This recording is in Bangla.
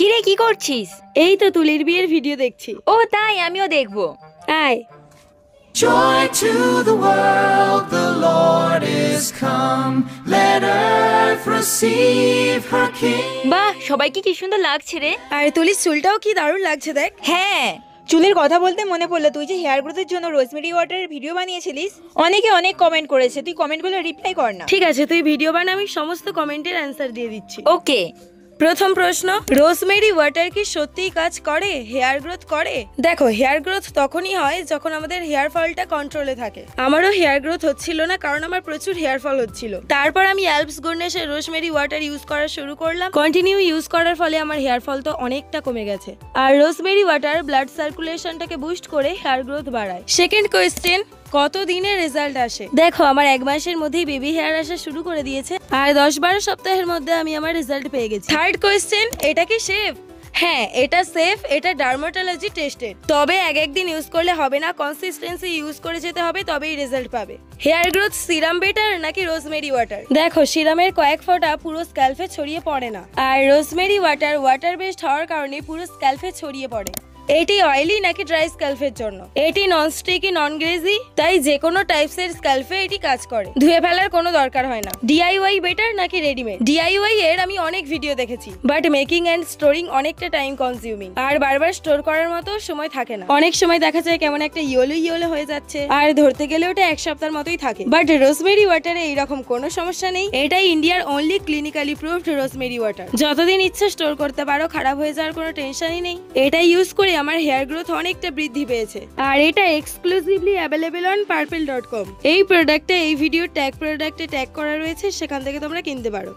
কিরে কি করছিস? এই তো তুলির বিয়ের ভিডিও দেখছি। ও তাই, আমিও দেখবো। আয়। Joy to the world, the Lord is come. Let earth receive her King. বাহ, সবাইকে কি সুন্দর লাগছে রে। আর তুলির চুলটাও কি দারুণ লাগছে দেখ। হ্যাঁ, চুলের কথা বলতে মনে পড়লো, তুই যে হেয়ার গ্রোথের জন্য রোজমেরি ওয়াটারের ভিডিও বানিয়েছিলিস, অনেকে অনেক কমেন্ট করেছে, তুই কমেন্টগুলো রিপ্লাই কর না। ঠিক আছে, তুই ভিডিও বানা, আমি সমস্ত কমেন্টের অ্যান্সার দিয়ে দিচ্ছি। ওকে। প্রথম প্রশ্ন, রোজমেরি ওয়াটার কি সত্যিই কাজ করে, হেয়ার গ্রোথ করে? দেখো, হেয়ার গ্রোথ তখনই হয় যখন আমাদের হেয়ার ফলটা কন্ট্রোলে থাকে। আমারও হেয়ার গ্রোথ হচ্ছিল না, কারণ আমার প্রচুর হেয়ার ফল হচ্ছিল। তারপর আমি অ্যালপস গুডনেসের রোজমেরি ওয়াটার ইউজ করা শুরু করলাম। কন্টিনিউ ইউজ করার ফলে আমার হেয়ার ফল তো অনেকটা কমে গেছে। আর রোজমেরি ওয়াটার ব্লাড সার্কুলেশনটাকে বুস্ট করে হেয়ার গ্রোথ বাড়ায়। সেকেন্ড কোয়েশ্চেন, কত দিনের রেজাল্ট আসে? দেখো, আমার 1 মাসের মধ্যেই বেবি হেয়ার আসা শুরু করে দিয়েছে, আর 10-12 সপ্তাহের মধ্যে আমি আমার রেজাল্ট পেয়ে গেছি। থার্ড কোয়েশ্চেন, এটা কি সেফ? হ্যাঁ, এটা সেফ, এটা ডার্মাটোলজি টেস্টেড। তবে একদিন ইউজ করলে হবে না, কনসিস্টেন্সি ইউজ করে যেতে হবে, তবেই রেজাল্ট পাবে। হেয়ার গ্রোথ সিরাম বেটার নাকি রোজমেরি ওয়াটার? দেখো, সিরামের কয়েক ফোঁটা পুরো স্ক্যাল্পে ছড়িয়ে পড়ে না, আর রোজমেরি ওয়াটার বেসড হওয়ার কারণে পুরো স্ক্যাল্পে ছড়িয়ে পড়ে। এটি অয়েলি নাকি ড্রাই স্ক্যাল্পের জন্য? এটি নন স্টিকি, নন গ্রেজি, তাই যে কোনো টাইপসের স্ক্যাল্পে এটি কাজ করে। ধুয়ে ফেলার কোনো দরকার হয় না। ডিআইওয়াই বেটার নাকি রেডিমেড? ডিআইওয়াই এর আমি অনেক ভিডিও দেখেছি, বাট মেকিং এন্ড স্টোরিং অনেকটা টাইম কনজিউমিং, আর বারবার স্টোর করার মতো সময় থাকে না। অনেক সময় দেখা যায় কেমন একটা ইয়েলো হয়ে যাচ্ছে, আর ধরতে গেলে ওটা 1 সপ্তাহের মতোই থাকে। বাট রোজমেরি ওয়াটারে এইরকম কোনো সমস্যা নেই। এটাই ইন্ডিয়ার only clinically proved rosemary water. যতদিন ইচ্ছে স্টোর করতে পারো, খারাপ হয়ে যাওয়ার কোনো টেনশনই নেই। এটা ইউজ করে আমার হেয়ার গ্রোথ অনেকটা বৃদ্ধি পেয়েছে, আর এটা এক্সক্লুসিভলি অ্যাভেলেবল অন purple.com। এই প্রোডাক্টে, এই ভিডিও ট্যাগ প্রোডাক্টে ট্যাগ করা রয়েছে, সেখান থেকে তোমরা কিনতে পারো।